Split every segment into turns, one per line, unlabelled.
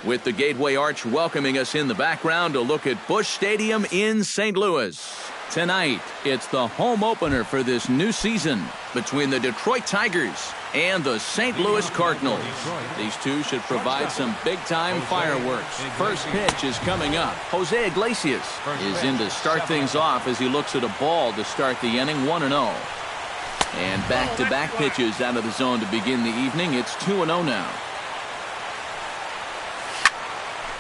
With the Gateway Arch welcoming us in the background, a look at Busch Stadium in St. Louis. Tonight, it's the home opener for this new season between the Detroit Tigers and the St. Louis Cardinals. These two should provide some big-time fireworks. First pitch is coming up. Jose Iglesias is in to start things off as he looks at a ball to start the inning, 1-0. And back-to-back pitches out of the zone to begin the evening. It's 2-0 now.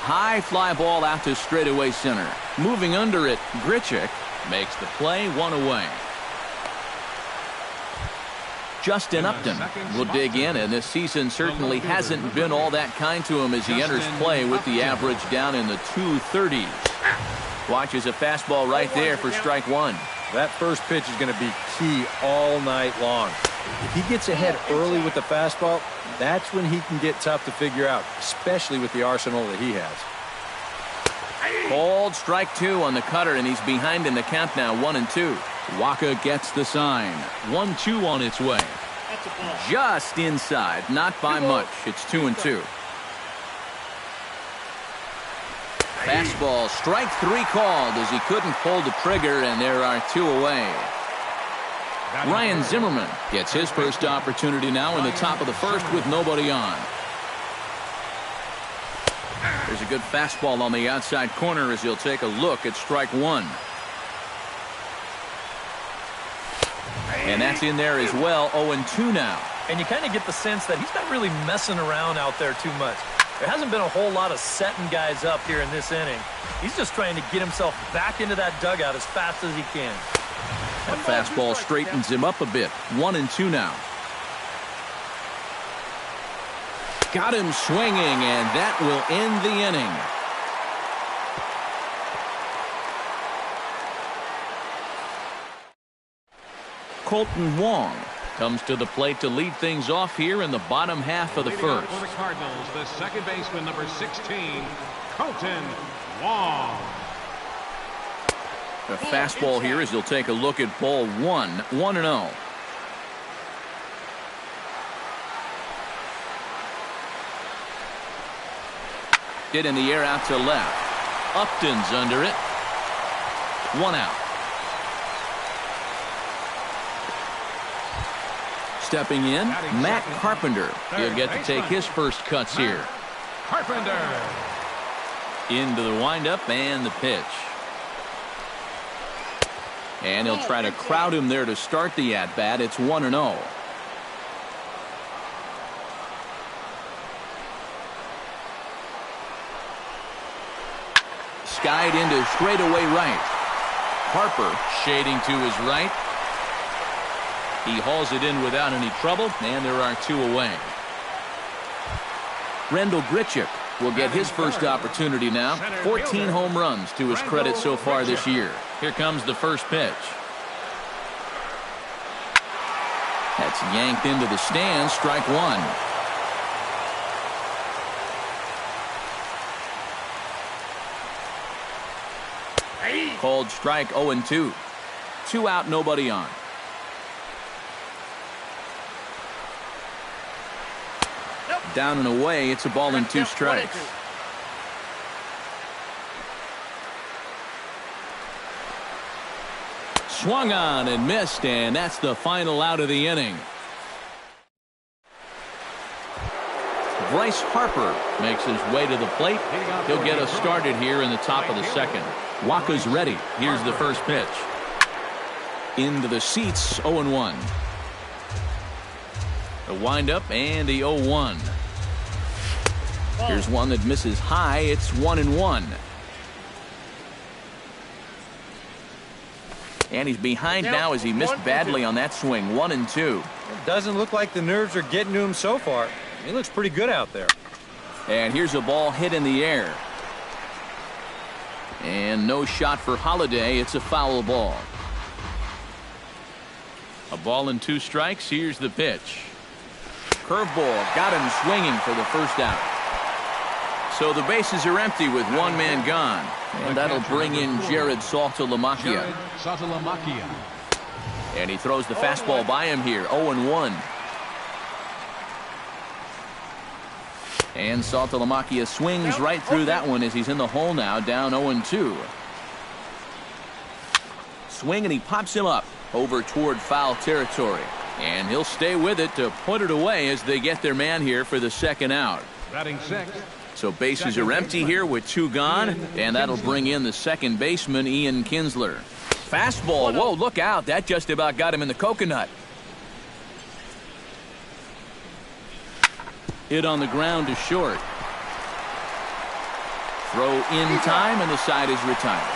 High fly ball out to straightaway center. Moving under it, Grichuk makes the play, one away. Justin Upton will dig in, and this season certainly hasn't been all that kind to him as he enters play with the average down in the 230s. Watches a fastball right there for strike one.
That first pitch is going to be key all night long. If he gets ahead early with the fastball, that's when he can get tough to figure out, especially with the arsenal that he has.
Called strike two on the cutter, and he's behind in the count now, 1-2. Waka gets the sign. 1-2 on its way. Just inside, not by much. It's 2-2. Fastball, strike three called as he couldn't pull the trigger, and there are two away. Ryan Zimmerman gets his first opportunity now in the top of the first with nobody on. There's a good fastball on the outside corner as he'll take a look at strike one. And that's in there as well, 0-2 now.
And you kind of get the sense that he's not really messing around out there too much. There hasn't been a whole lot of setting guys up here in this inning. He's just trying to get himself back into that dugout as fast as he can.
That fastball straightens him up a bit. 1-2 now. Got him swinging, and that will end the inning. Colton Wong comes to the plate to lead things off here in the bottom half of the first.
For the Cardinals, the second baseman, number 16, Colton Wong.
A fastball here as he'll take a look at ball one, 1-0. Hit in the air out to left. Upton's under it. One out. Stepping in, Matt Carpenter. He'll get to take his first cuts here.
Carpenter.
Into the windup and the pitch. And he'll try to crowd him there to start the at-bat. It's 1-0. Skied into straightaway right. Harper shading to his right. He hauls it in without any trouble, and there are two away. Rendell Grichuk will get his first opportunity now. 14 home runs to his credit so far this year. Here comes the first pitch. That's yanked into the stands, strike one. Called strike, 0-2. 2 out, nobody on. Down and away, it's a ball and 2 strikes. Swung on and missed, and that's the final out of the inning. Bryce Harper makes his way to the plate. He'll get us started here in the top of the second. Waka's ready. Here's the first pitch. Into the seats, 0-1. The windup and the 0-1. Here's one that misses high. It's 1-1. And he's behind now as he missed badly on that swing. 1-2.
It doesn't look like the nerves are getting to him so far. He looks pretty good out there.
And here's a ball hit in the air. And no shot for Hahohaㅎㅎggㅏ. It's a foul ball. A ball and 2 strikes. Here's the pitch. Curveball got him swinging for the first out. So the bases are empty with one man gone. And that'll bring in Jared Saltalamacchia. And he throws the fastball by him here. 0-1. And Saltalamacchia swings right through that one as he's in the hole now, down 0-2. Swing, and he pops him up over toward foul territory. And he'll stay with it to put it away as they get their man here for the second out.
Batting sixth.
So bases are empty here with 2 gone, and that'll bring in the second baseman, Ian Kinsler. Fastball, whoa, look out. That just about got him in the coconut. Hit on the ground to short. Throw in time, and the side is retired.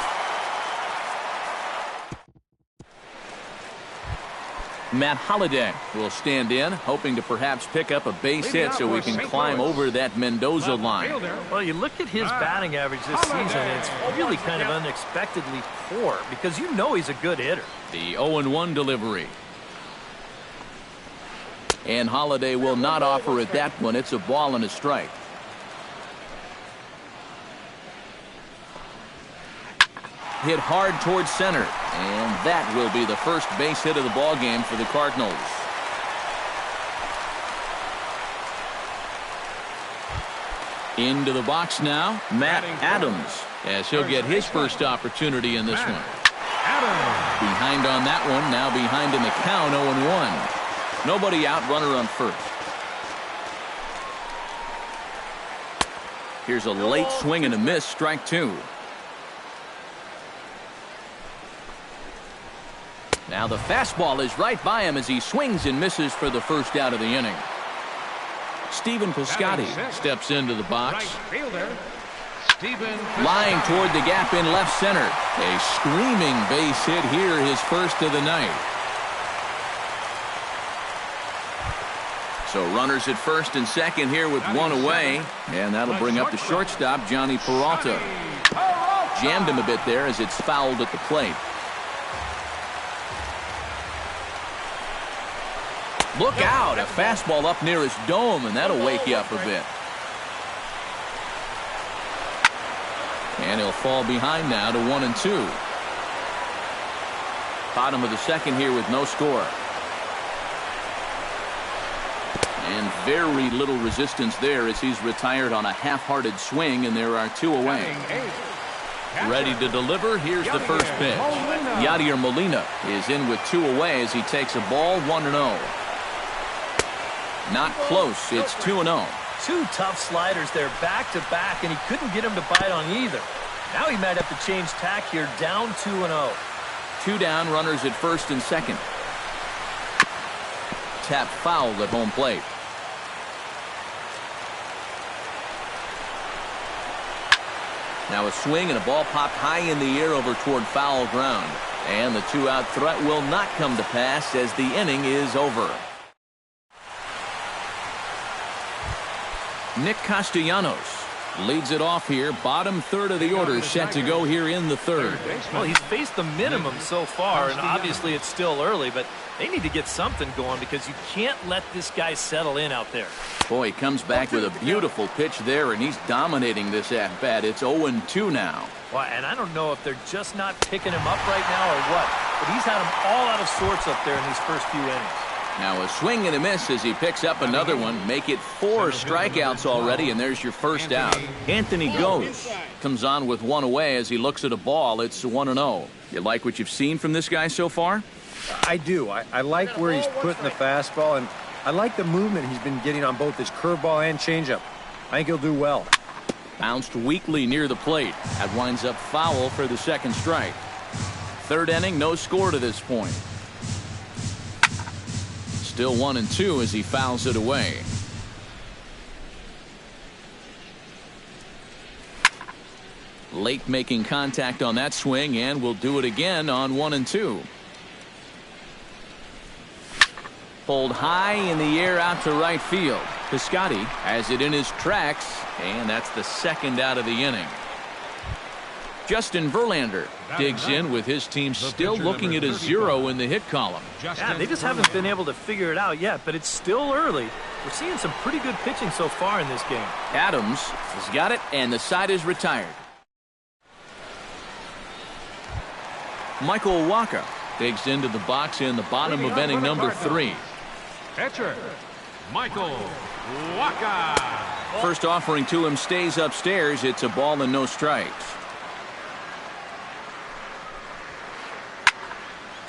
Matt Holliday will stand in, hoping to perhaps pick up a base hit so we can climb over that Mendoza line.
Well, you look at his batting average this season, and it's really kind of unexpectedly poor because you know he's a good hitter.
The 0-1 delivery. And Holliday will not offer at that one. It's a ball and a strike. Hit hard towards center, and that will be the first base hit of the ball game for the Cardinals. Into the box now, Matt Adams, as he'll get his first opportunity in this one. Behind on that one, now behind in the count, 0-1. Nobody out, runner on first. Here's a late swing and a miss, strike 2. Now the fastball is right by him as he swings and misses for the first out of the inning. Stephen Piscotty steps into the box. Lying toward the gap in left center. A screaming base hit here, his first of the night. So runners at first and second here with 1 away. And that'll bring up the shortstop, Johnny Peralta. Jammed him a bit there as it's fouled at the plate. Look out, a fastball up near his dome, and that'll wake you up a bit. And he'll fall behind now to 1-2. Bottom of the second here with no score. And very little resistance there as he's retired on a half-hearted swing, and there are 2 away. Ready to deliver, here's the first pitch. Yadier Molina is in with 2 away as he takes a ball, 1-0. Not close. It's 2-0.
2 tough sliders there back to back, and he couldn't get him to bite on either. Now he might have to change tack here, down 2-0.
2 down, runners at first and second. Tap fouled at home plate. Now a swing and a ball popped high in the air over toward foul ground. And the 2-out threat will not come to pass as the inning is over. Nick Castellanos leads it off here. Bottom third of the order set to go here in the third.
Well, he's faced the minimum so far, and obviously it's still early, but they need to get something going because you can't let this guy settle in out there.
Boy, he comes back with a beautiful pitch there, and he's dominating this at-bat. It's 0-2 now.
Well, and I don't know if they're just not picking him up right now or what, but he's had him all out of sorts up there in these first few innings.
Now a swing and a miss as he picks up another one. Make it 4 strikeouts already, and there's your first out. Anthony Goes comes on with 1 away as he looks at a ball. It's 1-0. You like what you've seen from this guy so far?
I do. I like where he's putting the fastball, and I like the movement he's been getting on both his curveball and changeup. I think he'll do well.
Bounced weakly near the plate. That winds up foul for the second strike. Third inning, no score to this point. Still 1-2 as he fouls it away. Late making contact on that swing, and will do it again on 1-2. Pulled high in the air out to right field. Piscotty has it in his tracks, and that's the second out of the inning. Justin Verlander digs in with his team still looking at a 0 in the hit column.
Yeah, they just haven't been able to figure it out yet, but it's still early. We're seeing some pretty good pitching so far in this game.
Adams has got it, and the side is retired. Michael Wacha digs into the box in the bottom of inning number 3.
Pitcher, Michael Wacha.
First offering to him stays upstairs. It's a ball and no strikes.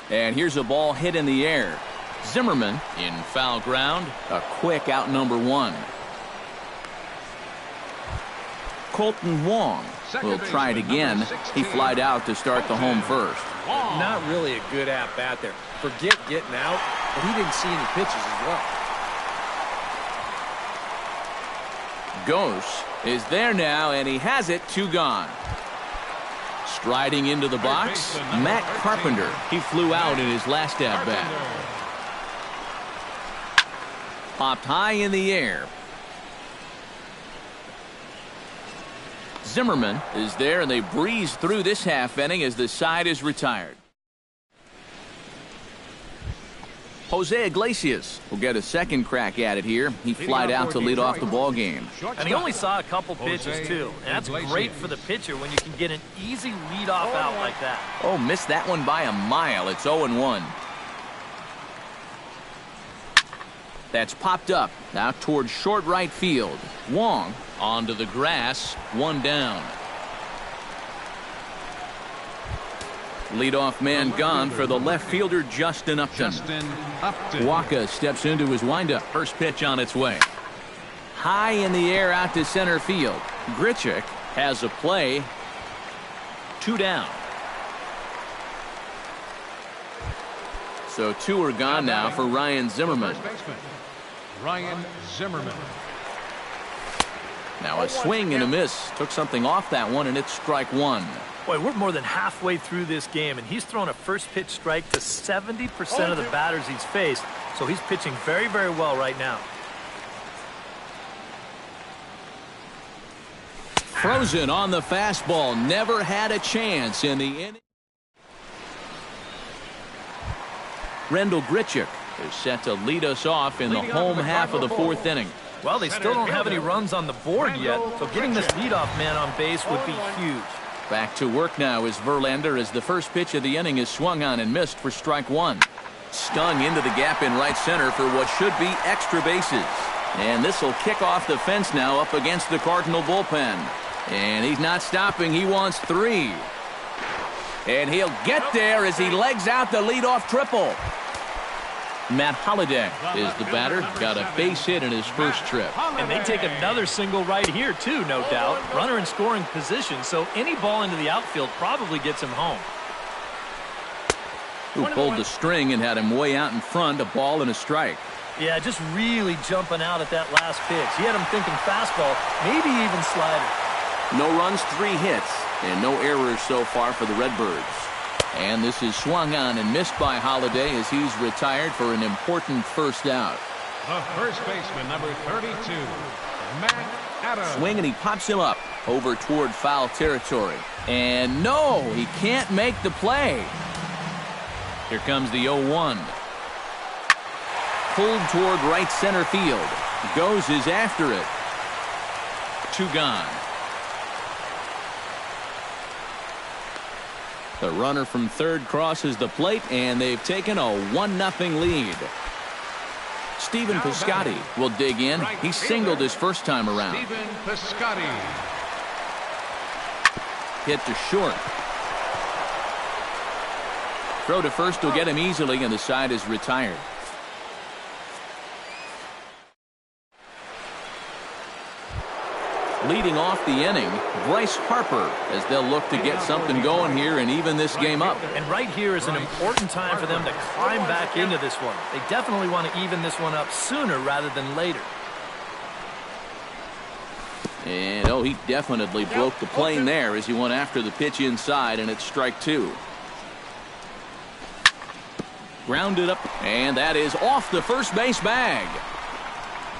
And here's a ball hit in the air. Zimmerman in foul ground. A quick out number one. Colton Wong will try it again. He flied out to start the home first.
Not really a good at-bat there. Forget getting out, but he didn't see any pitches as well.
Ghost is there now, and he has it. 2 gone. Striding into the box, Matt Carpenter. He flew out in his last at-bat. Popped high in the air. Zimmerman is there, and they breeze through this half inning as the side is retired. Jose Iglesias will get a second crack at it here. He flied out to lead off the ball game.
And he only saw a couple pitches, too. And that's great for the pitcher when you can get an easy leadoff out like that.
Oh, missed that one by a mile. It's 0-1. That's popped up out towards short right field. Wong onto the grass. 1 down. Leadoff man gone for the left fielder, Justin Upton. Waka steps into his windup. First pitch on its way. High in the air out to center field. Grichuk has a play. 2 down. So 2 are gone now for Ryan Zimmerman.
Ryan Zimmerman.
Now a swing and a miss. Took something off that one, and it's strike 1.
Boy, we're more than halfway through this game, and he's thrown a first pitch strike to 70% of the batters he's faced, so he's pitching very, very well right now.
Frozen on the fastball. Never had a chance in the inning. Rendell Grichuk is set to lead us off in the home half of the 4th inning.
Well, they still don't have any runs on the board yet, so getting this leadoff man on base would be huge.
Back to work now is Verlander as the first pitch of the inning is swung on and missed for strike 1. Stung into the gap in right center for what should be extra bases. And this will kick off the fence now up against the Cardinal bullpen. And he's not stopping. He wants 3. And he'll get there as he legs out the leadoff triple. Matt Holliday is the batter. Got a base hit in his first trip.
And they take another single right here, too, no doubt. Runner in scoring position, so any ball into the outfield probably gets him home.
Who pulled the string and had him way out in front, a ball and a strike.
Yeah, just really jumping out at that last pitch. He had him thinking fastball, maybe even slider.
No runs, 3 hits, and no errors so far for the Redbirds. And this is swung on and missed by Holliday as he's retired for an important first out.
The first baseman, number 32, Matt Adams.
Swing, and he pops him up over toward foul territory. And no, he can't make the play. Here comes the 0-1. Pulled toward right center field. Goes is after it. 2 gone. The runner from third crosses the plate, and they've taken a 1-0 lead. Stephen Piscotty will dig in. He singled his first time around.
Stephen Piscotty.
Hit to short. Throw to first will get him easily, and the side is retired. Leading off the inning, Bryce Harper, as they'll look to get something going here and even this game up.
And right here is an important time for them to climb back into this one. They definitely want to even this one up sooner rather than later.
And, oh, he definitely broke the plane there as he went after the pitch inside, and it's strike 2. Grounded up, and that is off the first base bag.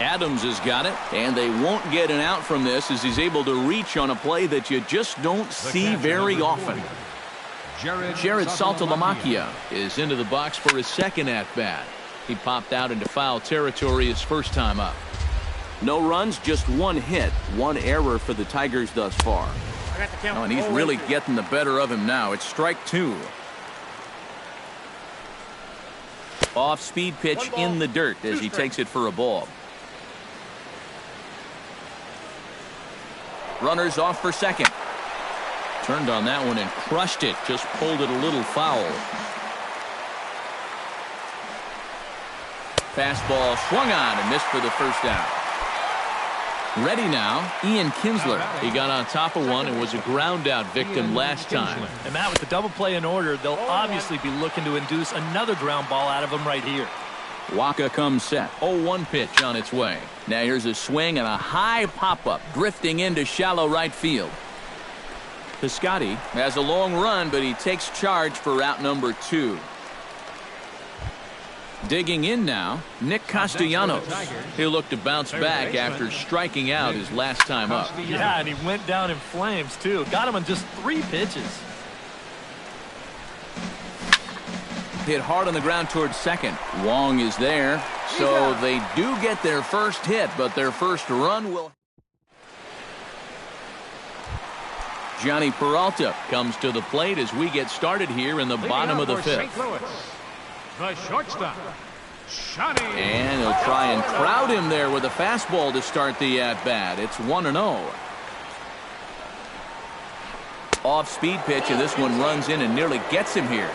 Adams has got it, and they won't get an out from this as he's able to reach on a play that you just don't see very often. Jared Saltalamacchia is into the box for his second at-bat. He popped out into foul territory his first time up. No runs, just 1 hit, 1 error for the Tigers thus far. Oh, and he's really getting the better of him now. It's strike 2. Off-speed pitch in the dirt as he takes it for a ball. Runners off for second. Turned on that one and crushed it. Just pulled it a little foul. Fastball swung on and missed for the first out. Ready now, Ian Kinsler. He got on top of one and was a ground out victim last time.
And Matt, with the double play in order, they'll obviously be looking to induce another ground ball out of him right here.
Waka comes set. 0-1 pitch on its way. Now here's a swing and a high pop-up drifting into shallow right field. Piscotty has a long run, but he takes charge for out number 2. Digging in now, Nick Castellanos. He'll look to bounce back after striking out his last time up.
Yeah, and he went down in flames, too. Got him on just 3 pitches.
Hit hard on the ground towards second. Wong is there, so they do get their first hit, but their first run will... Johnny Peralta comes to the plate as we get started here in the bottom of the 5th.
The shortstop, Johnny.
And he'll try and crowd him there with a fastball to start the at-bat. It's 1-0. Off-speed pitch, and this one runs in and nearly gets him here.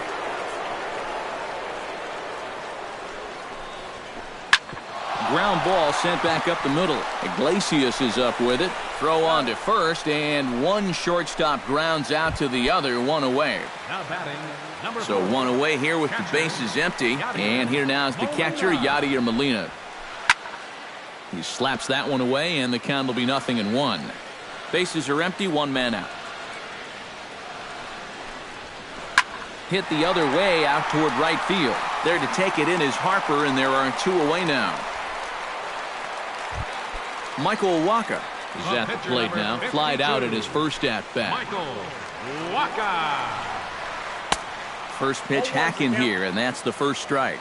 Ground ball sent back up the middle. Iglesias is up with it. Throw on to first, and one shortstop grounds out to the other, 1 away.
Now batting, number
So
4.
1 away here with the bases empty. And here now is the catcher, Yadier Molina. He slaps that one away, and the count will be 0-1. Bases are empty, 1 man out. Hit the other way out toward right field. There to take it in is Harper, and there are 2 away now. Michael Waka is at the plate now. Flied out at his first at-bat.
Michael Waka.
First pitch hacking here, and that's the first strike.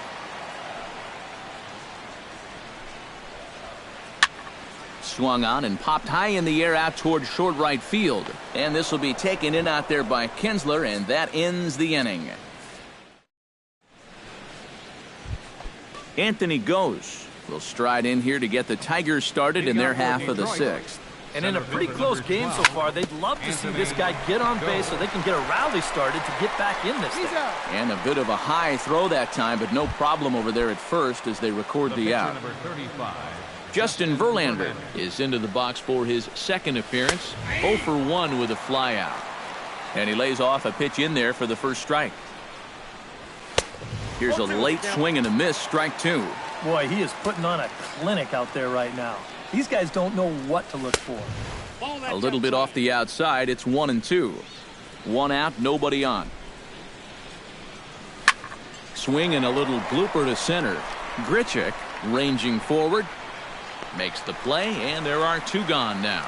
Swung on and popped high in the air out toward short right field. And this will be taken in out there by Kinsler, and that ends the inning. Anthony Goes will stride in here to get the Tigers started in their half of the 6th.
And in a pretty close game so far, they'd love to see this guy get on base so they can get a rally started to get back in this thing.
And a bit of a high throw that time, but no problem over there at first as they record the out.
Number 35.
Justin Verlander is into the box for his second appearance. 0 for 1 with a flyout. And he lays off a pitch in there for the first strike. Here's a late swing and a miss, strike 2.
Boy, he is putting on a clinic out there right now. These guys don't know what to look for.
A little bit off the outside. It's 1-2. 1 out, nobody on. Swing and a little blooper to center. Grichuk ranging forward. Makes the play, and there are 2 gone now.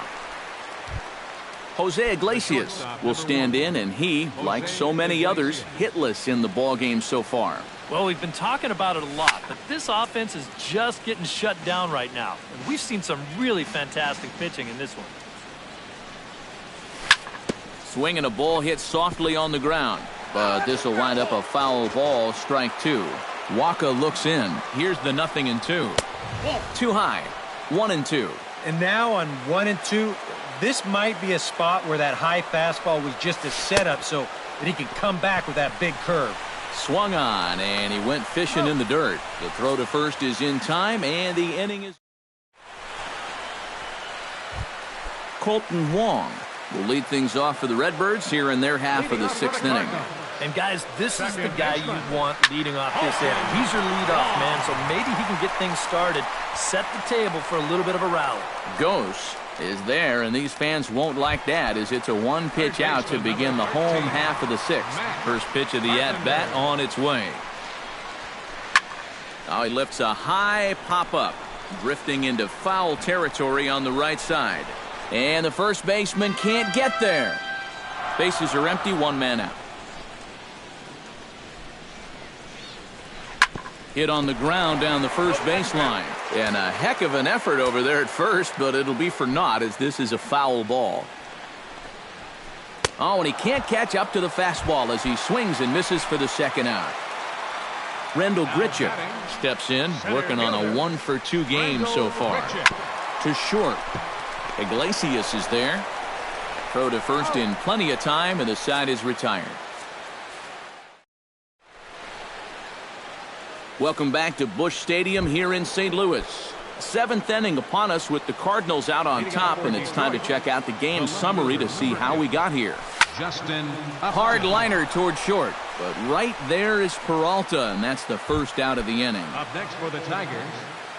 Jose Iglesias will stand in, and he, like so many others, hitless in the ballgame so far.
Well, we've been talking about it a lot, but this offense is just getting shut down right now. And we've seen some really fantastic pitching in this one.
Swing and a ball hit softly on the ground, but this will wind up a foul ball, strike 2. Waka looks in. Here's the 0-2. Too high, 1-2.
And now on 1-2, this might be a spot where that high fastball was just a setup so that he could come back with that big curve.
Swung on, and he went fishing in the dirt. The throw to first is in time, and the inning is... Colton Wong will lead things off for the Redbirds here in their half of the 6th inning.
And guys, this is the guy you want leading off this inning. He's your leadoff man, so maybe he can get things started, set the table for a little bit of a rally.
Ghost is there, and these fans won't like that as it's a 1-pitch out to begin the home half of the 6th. First pitch of the at-bat on its way. Now he lifts a high pop-up, drifting into foul territory on the right side. And the first baseman can't get there. Bases are empty, 1 man out. Hit on the ground down the first baseline. And a heck of an effort over there at first, but it'll be for naught as this is a foul ball. Oh, and he can't catch up to the fastball as he swings and misses for the second out. Rendell Grichuk steps in, working on a 1-for-2 game so far. To short. Iglesias is there. Throw to first in plenty of time, and the side is retired. Welcome back to Busch Stadium here in St. Louis. Seventh inning upon us with the Cardinals out on top, and it's time to check out the game summary to see how we got here. Hard liner toward short, but right there is Peralta, and that's the first out of the inning.
Up next for the Tigers.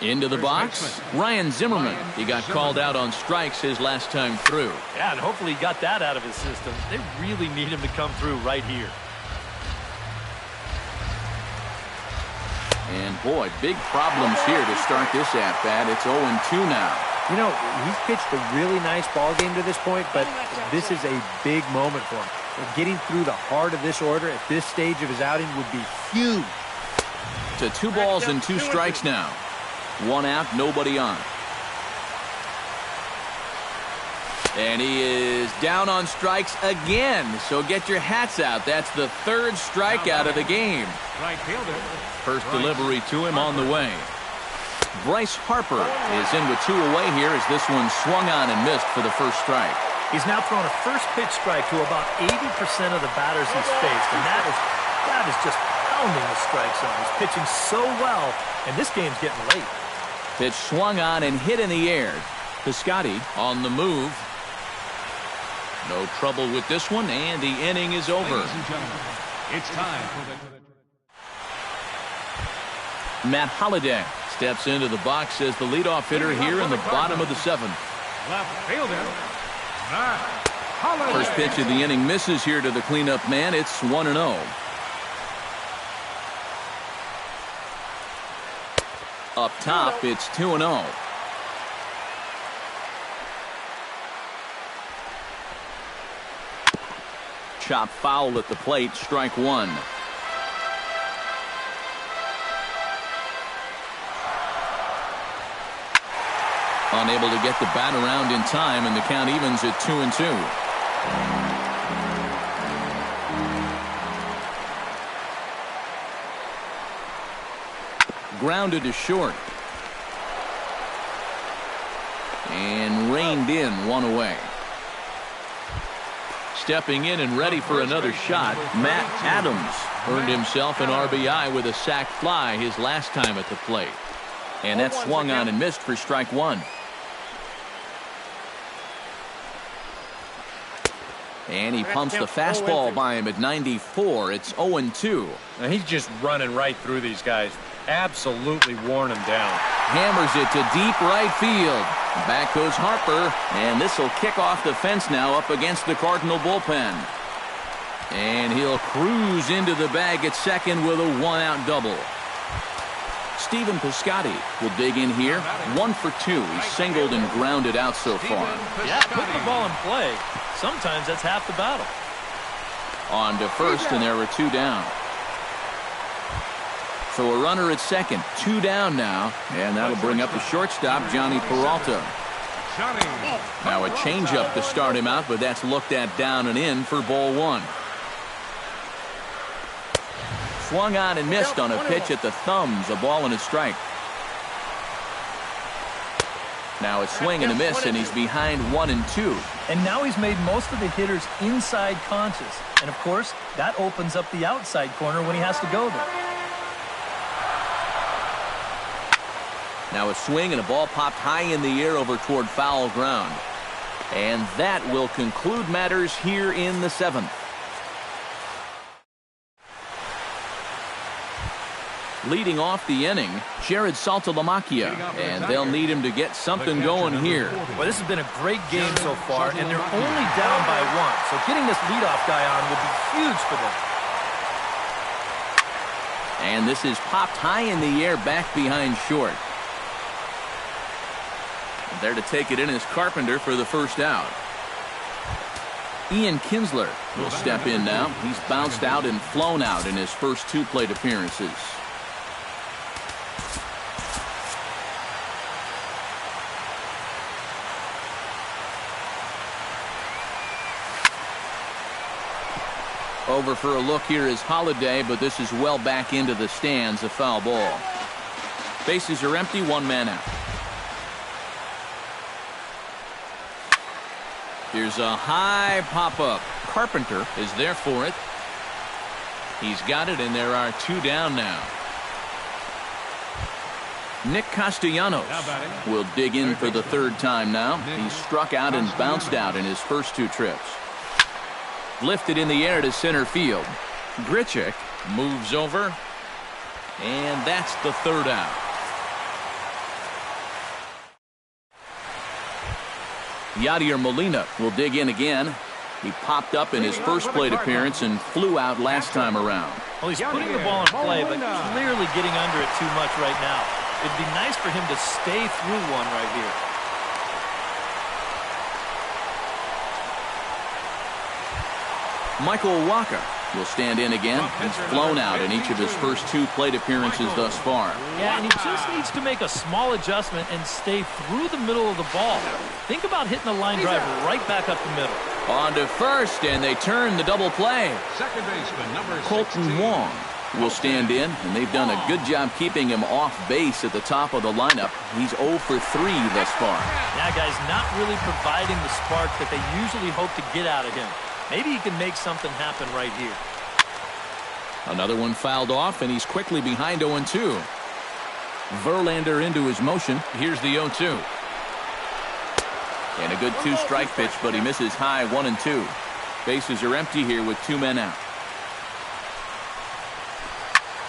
Into the box, Ryan Zimmerman. He got called out on strikes his last time through.
Yeah, and hopefully he got that out of his system. They really need him to come through right here.
And boy, big problems here to start this at-bat. It's 0-2 now.
You know, he's pitched a really nice ball game to this point, but this is a big moment for him. Getting through the heart of this order at this stage of his outing would be huge.
To 2 balls and 2 strikes now. 1 out, nobody on. And he is down on strikes again. So get your hats out. That's the 3rd strikeout of the game.
Right fielder.
First delivery to him on the way. Bryce Harper is in with 2 away here as this one swung on and missed for the first strike.
He's now thrown a first pitch strike to about 80% of the batters he's faced, and that is just pounding the strike zone. He's pitching so well, and this game's getting late.
Pitch swung on and hit in the air. Piscotty on the move. No trouble with this one, and the inning is over.
Ladies and gentlemen, it's time for the...
Matt Holliday steps into the box as the leadoff hitter here in the bottom of the 7th.
Left fielder, Matt Holliday.
First pitch of the inning misses here to the cleanup man. It's 1-0. Up top, it's 2-0. Chop foul at the plate, strike 1. Unable to get the bat around in time, and the count evens at 2-2. Grounded to short. And reined in, 1 away. Stepping in and ready for another shot, Matt Adams earned himself an RBI with a sac fly his last time at the plate. And that swung on and missed for strike 1. And he pumps the fastball by him at 94. It's 0-2.
Now he's just running right through these guys. Absolutely worn them down.
Hammers it to deep right field. Back goes Harper, and this will kick off the fence now up against the Cardinal bullpen. And he'll cruise into the bag at second with a 1-out double. Stephen Piscotty will dig in here. 1 for 2. He's singled and grounded out so far.
Yeah, put the ball in play. Sometimes that's half the battle.
On to first, and there were 2 down. So a runner at second, 2 down now, and that'll bring up the shortstop, Johnny Peralta. Now a changeup to start him out, but that's looked at down and in for ball 1. Swung on and missed on a pitch at the thumbs, a ball and a strike. Now a swing and a miss, and he's behind 1-2.
And now he's made most of the hitters inside conscious. And of course, that opens up the outside corner when he has to go there.
Now a swing and a ball popped high in the air over toward foul ground. And that will conclude matters here in the 7th. Leading off the inning, Jared Saltalamacchia, and they'll need him to get something going here.
Well, this has been a great game so far, and they're only down by 1. So getting this leadoff guy on will be huge for them.
And this is popped high in the air back behind short. And there to take it in is Carpenter for the first out. Ian Kinsler will step in now. He's bounced out and flown out in his first 2 plate appearances. Over for a look here is Holliday, but this is well back into the stands, a foul ball. Bases are empty, 1 man out. Here's a high pop-up. Carpenter is there for it. He's got it, and there are 2 down now. Nick Castellanos will dig in for the 3rd time now. He's struck out and bounced out in his first 2 trips. Lifted in the air to center field. Grichuk moves over, and that's the 3rd out. Yadier Molina will dig in again. He popped up in his first plate appearance and flew out last time around.
Well, he's putting the ball in play, but clearly getting under it too much right now. It'd be nice for him to stay through one right here.
Michael Wacha will stand in again. He's flown out in each of his first 2 plate appearances thus far.
Yeah, and he just needs to make a small adjustment and stay through the middle of the ball. Think about hitting a line drive right back up the middle.
On to first, and they turn the double play.
Second baseman, number
Colton
16.
Wong will stand in, and they've done a good job keeping him off base at the top of the lineup. He's 0 for 3 thus far.
Yeah, guys, not really providing the spark that they usually hope to get out of him. Maybe he can make something happen right here.
Another one fouled off, and he's quickly behind 0-2. Verlander into his motion. Here's the 0-2. And a good 2-strike pitch, but he misses high 1-2. Bases are empty here with 2 men out.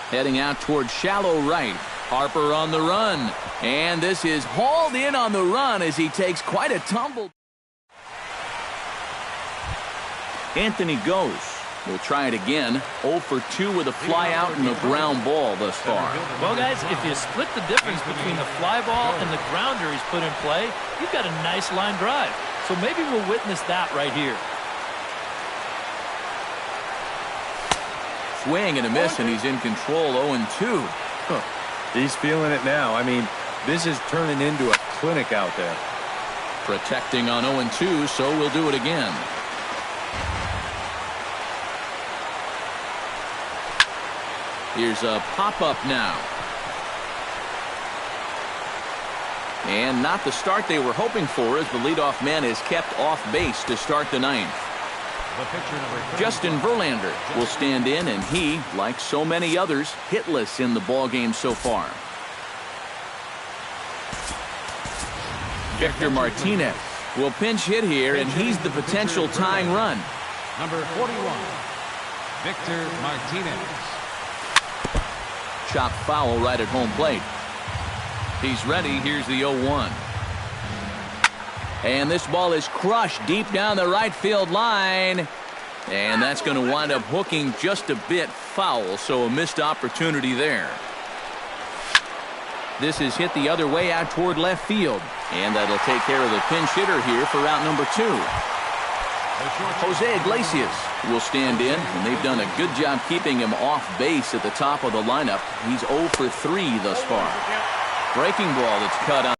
Heading out towards shallow right. Harper on the run. And this is hauled in on the run as he takes quite a tumble. Anthony goes. We'll try it again. 0 for 2 with a fly out and a ground ball thus far.
Well, guys, if you split the difference between the fly ball and the grounder he's put in play, you've got a nice line drive. So maybe we'll witness that right here.
Swing and a miss, and he's in control. 0-2.
He's feeling it now. I mean, this is turning into a clinic out there.
Protecting on 0-2, so we'll do it again. Here's a pop-up now. And not the start they were hoping for, as the leadoff man is kept off base to start the 9th. Justin Verlander will stand in, and he, like so many others, hitless in the ballgame so far. Victor Martinez will pinch hit here, and he's the potential tying run.
Number 41, Victor Martinez.
Chopped foul right at home plate. He's ready. Here's the 0-1. And this ball is crushed deep down the right field line. And that's going to wind up hooking just a bit foul, so a missed opportunity there. This is hit the other way out toward left field. And that'll take care of the pinch hitter here for out number 2. Jose Iglesias will stand in, and they've done a good job keeping him off base at the top of the lineup. He's 0 for 3 thus far. Breaking ball that's cut on.